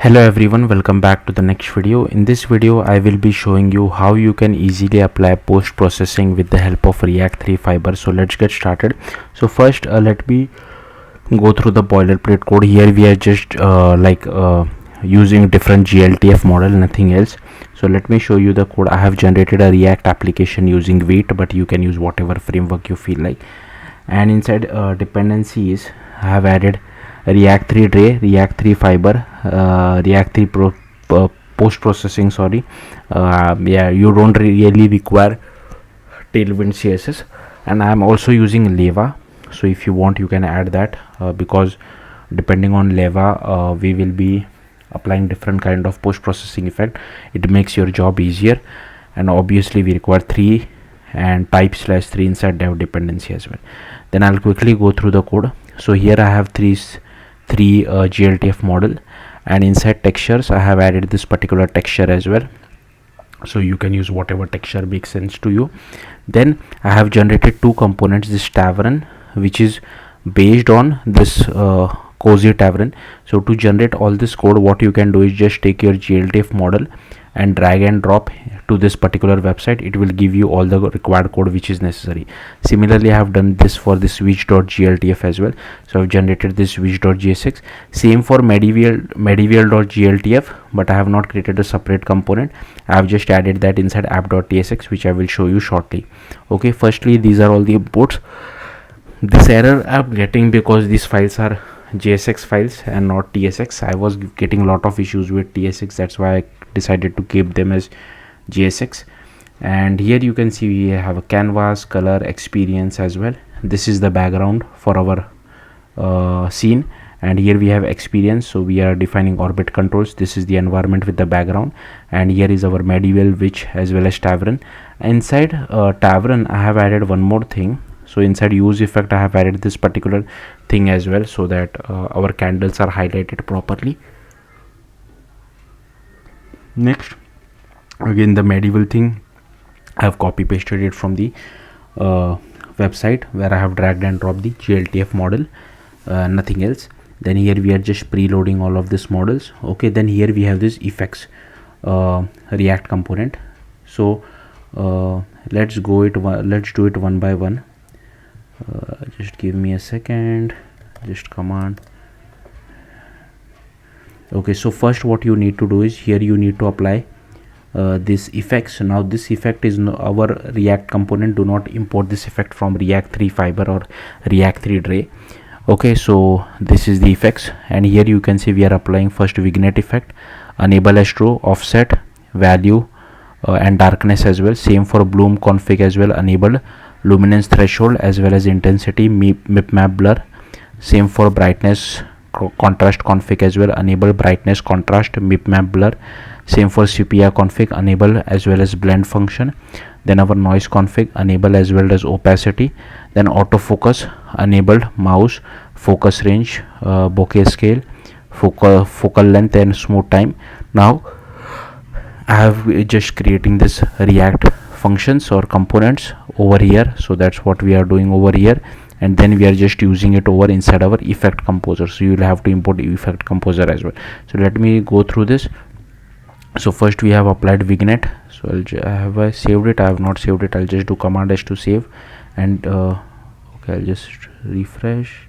Hello everyone, welcome back to the next video. In this video I will be showing you how you can easily apply post processing with the help of React 3 Fiber. So let's get started. So first let me go through the boilerplate code. Here we are just using different GLTF model, nothing else. So let me show you the code. I have generated a React application using Wait, but you can use whatever framework you feel like. And inside dependencies I have added React 3 Tray, React 3 Fiber, React 3 post processing. Yeah, you don't really require Tailwind CSS, and I am also using Leva. So if you want, you can add that because depending on Leva, we will be applying different kind of post processing effect. It makes your job easier, and obviously we require 3 and type/3 inside dev dependency as well. Then I'll quickly go through the code. So here I have three GLTF model, and inside textures I have added this particular texture as well. So you can use whatever texture makes sense to you. Then I have generated two components, this tavern which is based on this cozy tavern. So to generate all this code, what you can do is just take your GLTF model and drag and drop to this particular website. It will give you all the required code which is necessary. Similarly, I have done this for this switch.gltf as well. So I've generated this switch.jsx. Same for medieval.gltf, but I have not created a separate component. I have just added that inside app.tsx, which I will show you shortly. Okay, firstly, these are all the imports. This error I'm getting because these files are JSX files and not TSX. I was getting a lot of issues with TSX, that's why I decided to keep them as JSX. And here you can see we have a canvas, color, experience as well. This is the background for our scene, and here we have experience. So we are defining orbit controls. This is the environment with the background, and here is our medieval witch as well as tavern. Inside tavern I have added one more thing. So inside use effect I have added this particular thing as well, so that our candles are highlighted properly. Next, again the medieval thing, I have copy pasted it from the website where I have dragged and dropped the GLTF model, nothing else. Then here we are just preloading all of these models. Okay, then here we have this effects React component. So let's do it one by one. Just give me a second, just command. Okay, so first what you need to do is here you need to apply this effects. Now this effect is our React component. Do not import this effect from React 3 Fiber or React 3 Tray. Okay, so this is the effects, and here you can see we are applying first vignette effect, enable as true, offset, value and darkness as well. Same for bloom config as well, enabled, luminance threshold as well as intensity, mip map blur. Same for brightness contrast config as well, enable brightness contrast, mip map blur. Same for sepia config, enable as well as blend function. Then our noise config, enable as well as opacity. Then autofocus enabled, mouse focus range, bokeh scale, focal length and smooth time. Now I have just creating this React functions or components over here. So that's what we are doing over here, and then we are just using it over inside our effect composer. So you will have to import effect composer as well. So let me go through this. So first we have applied vignette. So have I saved it? I have not saved it. I'll just do command S to save, and okay, I'll just refresh.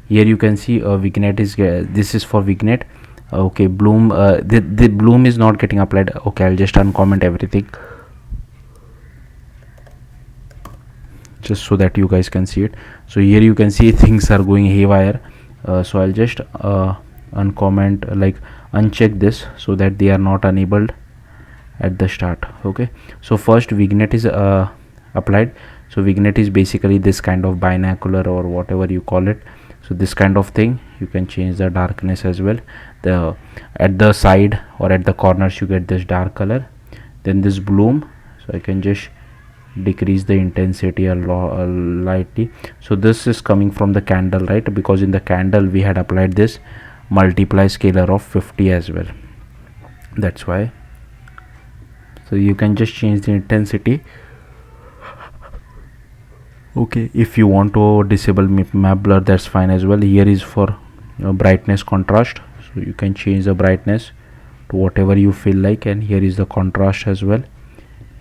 Here you can see vignette is this is for vignette. Okay, bloom, the bloom is not getting applied. Okay, I'll just uncomment everything just so that you guys can see it. So here you can see things are going haywire. So I'll just uncomment, like uncheck this so that they are not enabled at the start. Okay, so first vignette is applied. So vignette is basically this kind of binocular or whatever you call it. So this kind of thing, you can change the darkness as well. At the side or at the corners you get this dark color. Then this bloom, so I can just decrease the intensity a lightly. So this is coming from the candle, right? Because in the candle we had applied this multiply scalar of 50 as well, that's why. So you can just change the intensity. Okay, if you want to disable map blur, that's fine as well. Here is for brightness contrast, so you can change the brightness to whatever you feel like, and here is the contrast as well.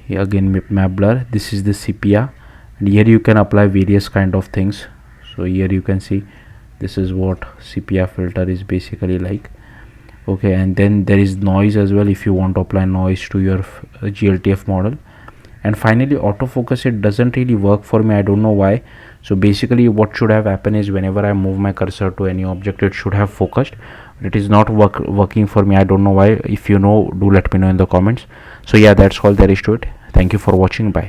Here again map blur, this is the sepia, and here you can apply various kind of things. So here you can see this is what sepia filter is basically like. Okay, and then there is noise as well if you want to apply noise to your GLTF model. And finally autofocus, it doesn't really work for me, I don't know why. So basically what should have happened is whenever I move my cursor to any object, it should have focused. It is not working for me, I don't know why. If you know, do let me know in the comments. So yeah, that's all there is to it. Thank you for watching. Bye.